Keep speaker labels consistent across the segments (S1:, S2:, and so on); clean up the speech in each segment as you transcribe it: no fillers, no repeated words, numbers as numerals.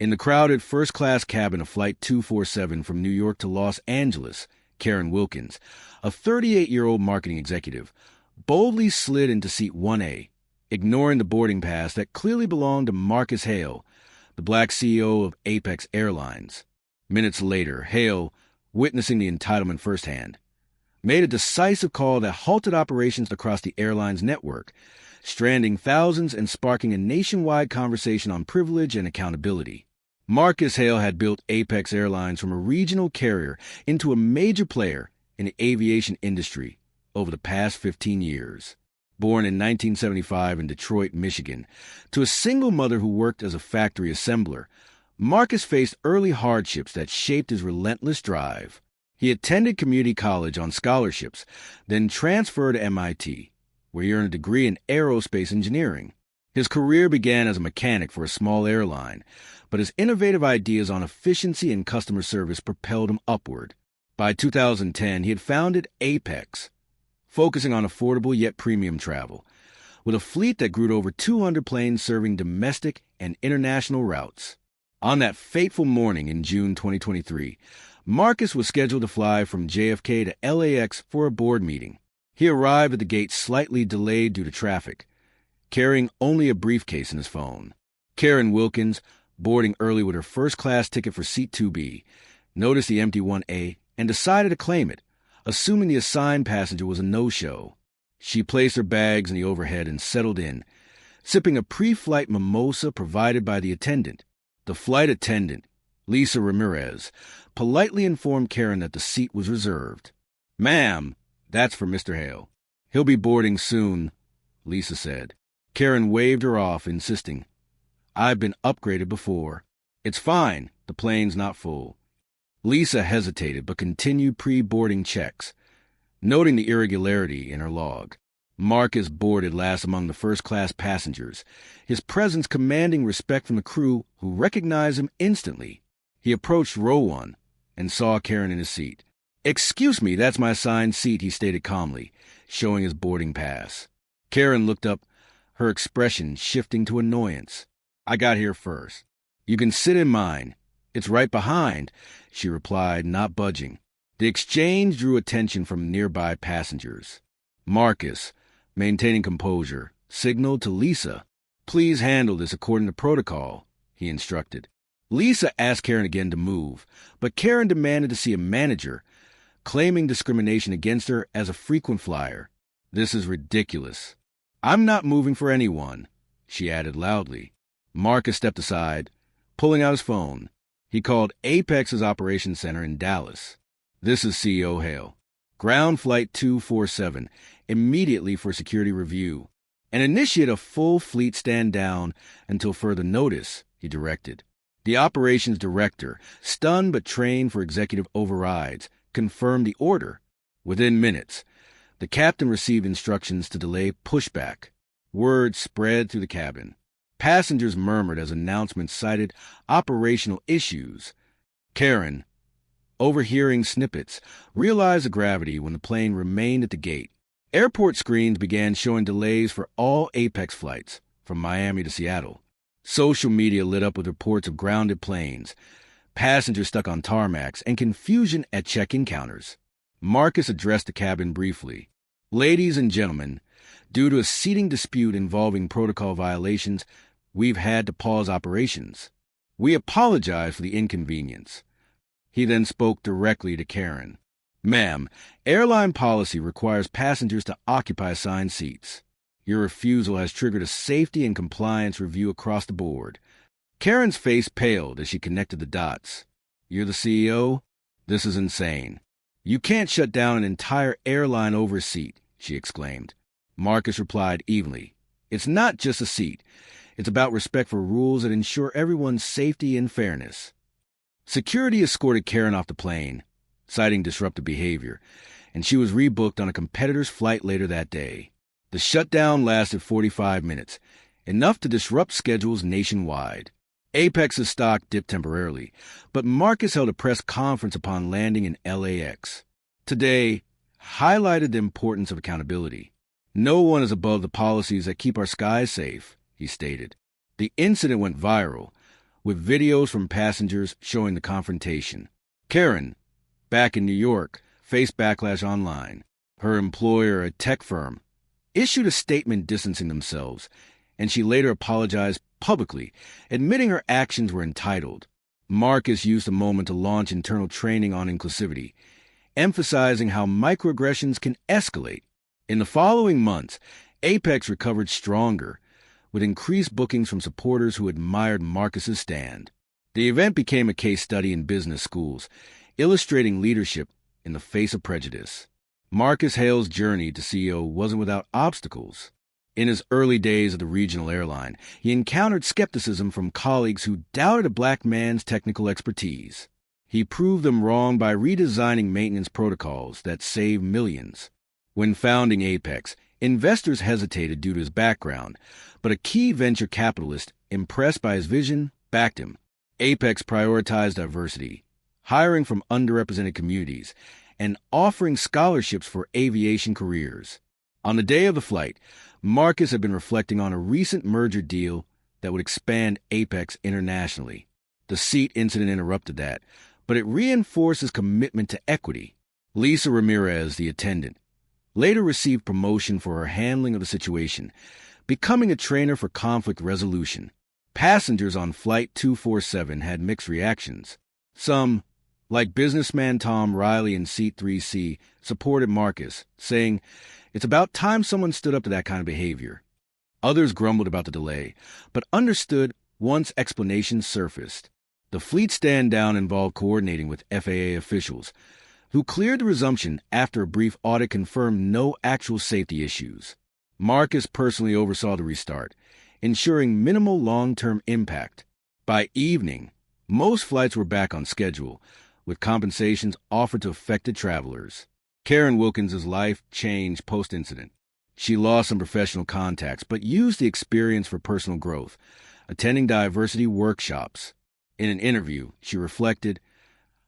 S1: In the crowded first-class cabin of Flight 247 from New York to Los Angeles, Karen Wilkins, a 38-year-old marketing executive, boldly slid into seat 1A, ignoring the boarding pass that clearly belonged to Marcus Hale, the black CEO of Apex Airlines. Minutes later, Hale, witnessing the entitlement firsthand, made a decisive call that halted operations across the airline's network, stranding thousands and sparking a nationwide conversation on privilege and accountability. Marcus Hale had built Apex Airlines from a regional carrier into a major player in the aviation industry over the past 15 years. Born in 1975 in Detroit, Michigan, to a single mother who worked as a factory assembler, Marcus faced early hardships that shaped his relentless drive. He attended community college on scholarships, then transferred to MIT, where he earned a degree in aerospace engineering. His career began as a mechanic for a small airline, but his innovative ideas on efficiency and customer service propelled him upward. By 2010, he had founded Apex, focusing on affordable yet premium travel, with a fleet that grew to over 200 planes serving domestic and international routes. On that fateful morning in June 2023, Marcus was scheduled to fly from JFK to LAX for a board meeting. He arrived at the gate slightly delayed due to traffic, carrying only a briefcase in his phone. Karen Wilkins, boarding early with her first-class ticket for Seat 2B, noticed the empty 1A and decided to claim it, assuming the assigned passenger was a no-show. She placed her bags in the overhead and settled in, sipping a pre-flight mimosa provided by the attendant. The flight attendant, Lisa Ramirez, politely informed Karen that the seat was reserved. "Ma'am, that's for Mr. Hale. He'll be boarding soon," Lisa said. Karen waved her off, insisting, "I've been upgraded before. It's fine, the plane's not full." Lisa hesitated but continued pre-boarding checks, noting the irregularity in her log. Marcus boarded last among the first-class passengers, his presence commanding respect from the crew who recognized him instantly. He approached row 1 and saw Karen in his seat. "Excuse me, that's my assigned seat," he stated calmly, showing his boarding pass. Karen looked up, her expression shifting to annoyance. "I got here first. You can sit in mine. It's right behind," she replied, not budging. The exchange drew attention from nearby passengers. Marcus, maintaining composure, signaled to Lisa. "Please handle this according to protocol," he instructed. Lisa asked Karen again to move, but Karen demanded to see a manager, claiming discrimination against her as a frequent flyer. "This is ridiculous. I'm not moving for anyone," she added loudly. Marcus stepped aside, pulling out his phone. He called Apex's operations center in Dallas. "This is CEO Hale. Ground Flight 247, immediately for security review. And initiate a full fleet stand down until further notice," he directed. The operations director, stunned but trained for executive overrides, confirmed the order. Within minutes, the captain received instructions to delay pushback. Word spread through the cabin. Passengers murmured as announcements cited operational issues. Karen, overhearing snippets, realized the gravity when the plane remained at the gate. Airport screens began showing delays for all Apex flights, from Miami to Seattle. Social media lit up with reports of grounded planes, passengers stuck on tarmacs, and confusion at check-in counters. Marcus addressed the cabin briefly. "Ladies and gentlemen, due to a seating dispute involving protocol violations, we've had to pause operations. We apologize for the inconvenience." He then spoke directly to Karen. "Ma'am, airline policy requires passengers to occupy assigned seats. Your refusal has triggered a safety and compliance review across the board." Karen's face paled as she connected the dots. "You're the CEO? This is insane. You can't shut down an entire airline over a seat," she exclaimed. Marcus replied evenly. "It's not just a seat. It's about respect for rules that ensure everyone's safety and fairness." Security escorted Karen off the plane, citing disruptive behavior, and she was rebooked on a competitor's flight later that day. The shutdown lasted 45 minutes, enough to disrupt schedules nationwide. Apex's stock dipped temporarily, but Marcus held a press conference upon landing in LAX. Today highlighted the importance of accountability. "No one is above the policies that keep our skies safe," he stated. The incident went viral, with videos from passengers showing the confrontation. Karen, back in New York, faced backlash online. Her employer, a tech firm, issued a statement distancing themselves, and she later apologized publicly, admitting her actions were entitled. Marcus used the moment to launch internal training on inclusivity, emphasizing how microaggressions can escalate. In the following months, Apex recovered stronger, with increased bookings from supporters who admired Marcus's stand. The event became a case study in business schools, illustrating leadership in the face of prejudice. Marcus Hale's journey to CEO wasn't without obstacles. In his early days at the regional airline, he encountered skepticism from colleagues who doubted a black man's technical expertise. He proved them wrong by redesigning maintenance protocols that saved millions. When founding Apex, investors hesitated due to his background, but a key venture capitalist, impressed by his vision, backed him. Apex prioritized diversity, hiring from underrepresented communities, and offering scholarships for aviation careers. On the day of the flight, Marcus had been reflecting on a recent merger deal that would expand Apex internationally. The seat incident interrupted that, but it reinforced his commitment to equity. Lisa Ramirez, the attendant, later received promotion for her handling of the situation, becoming a trainer for conflict resolution. Passengers on Flight 247 had mixed reactions. Some, like businessman Tom Riley in Seat 3C, supported Marcus, saying, "It's about time someone stood up to that kind of behavior." Others grumbled about the delay, but understood once explanations surfaced. The fleet stand-down involved coordinating with FAA officials, who cleared the resumption after a brief audit confirmed no actual safety issues. Marcus personally oversaw the restart, ensuring minimal long-term impact. By evening, most flights were back on schedule, with compensations offered to affected travelers. Karen Wilkins' life changed post-incident. She lost some professional contacts, but used the experience for personal growth, attending diversity workshops. In an interview, she reflected,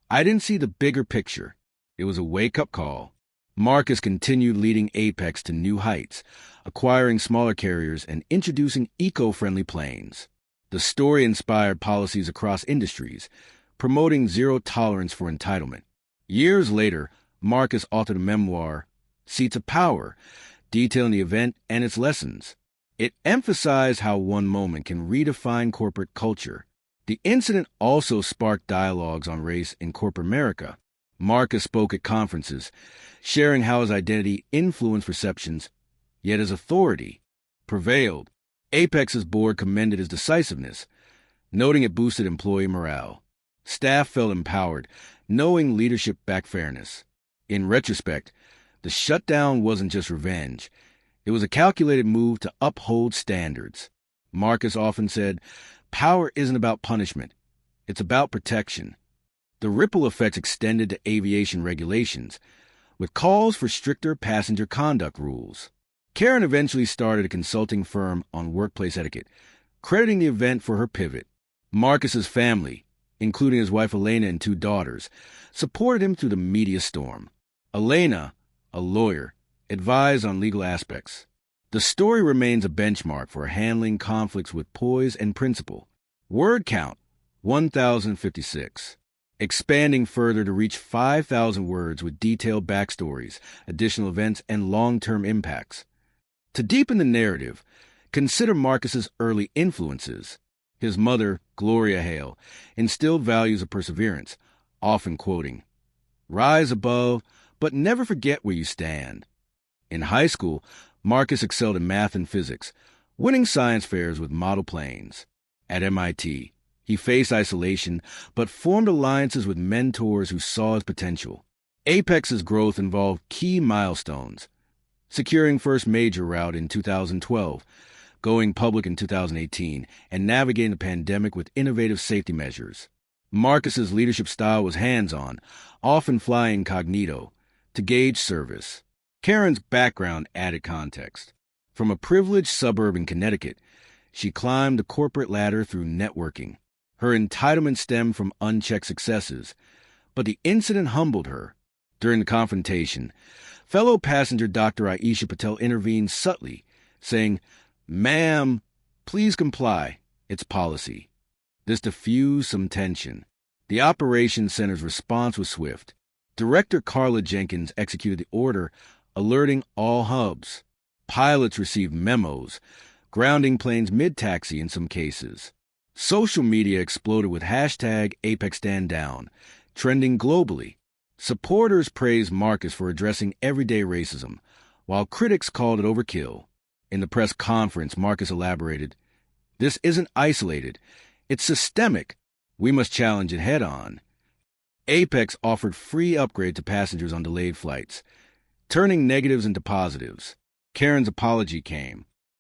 S1: "I didn't see the bigger picture. It was a wake-up call." Marcus continued leading Apex to new heights, acquiring smaller carriers and introducing eco-friendly planes. The story inspired policies across industries, promoting zero tolerance for entitlement. Years later, Marcus authored a memoir, Seats of Power, detailing the event and its lessons. It emphasized how one moment can redefine corporate culture. The incident also sparked dialogues on race in corporate America. Marcus spoke at conferences, sharing how his identity influenced perceptions, yet his authority prevailed. Apex's board commended his decisiveness, noting it boosted employee morale. Staff felt empowered, knowing leadership backed fairness. In retrospect, the shutdown wasn't just revenge. It was a calculated move to uphold standards. Marcus often said, "Power isn't about punishment. It's about protection." The ripple effects extended to aviation regulations, with calls for stricter passenger conduct rules. Karen eventually started a consulting firm on workplace etiquette, crediting the event for her pivot. Marcus's family, including his wife Elena and 2 daughters, supported him through the media storm. Elena, a lawyer, advised on legal aspects. The story remains a benchmark for handling conflicts with poise and principle. Word count, 1,056. Expanding further to reach 5,000 words with detailed backstories, additional events, and long-term impacts. To deepen the narrative, consider Marcus's early influences. His mother, Gloria Hale, instilled values of perseverance, often quoting, "Rise above, but never forget where you stand." In high school, Marcus excelled in math and physics, winning science fairs with model planes. At MIT, he faced isolation, but formed alliances with mentors who saw his potential. Apex's growth involved key milestones: securing first major route in 2012, going public in 2018, and navigating the pandemic with innovative safety measures. Marcus's leadership style was hands-on, often flying incognito, to gauge service. Karen's background added context. From a privileged suburb in Connecticut, she climbed the corporate ladder through networking. Her entitlement stemmed from unchecked successes, but the incident humbled her. During the confrontation, fellow passenger Dr. Aisha Patel intervened subtly, saying, "Ma'am, please comply. It's policy." This diffused some tension. The operations center's response was swift. Director Carla Jenkins executed the order, alerting all hubs. Pilots received memos, grounding planes mid-taxi in some cases. Social media exploded with hashtag #ApexStandDown, trending globally. Supporters praised Marcus for addressing everyday racism, while critics called it overkill. In the press conference, Marcus elaborated, "This isn't isolated. It's systemic. We must challenge it head-on." Apex offered free upgrade to passengers on delayed flights, turning negatives into positives. Karen's apology came.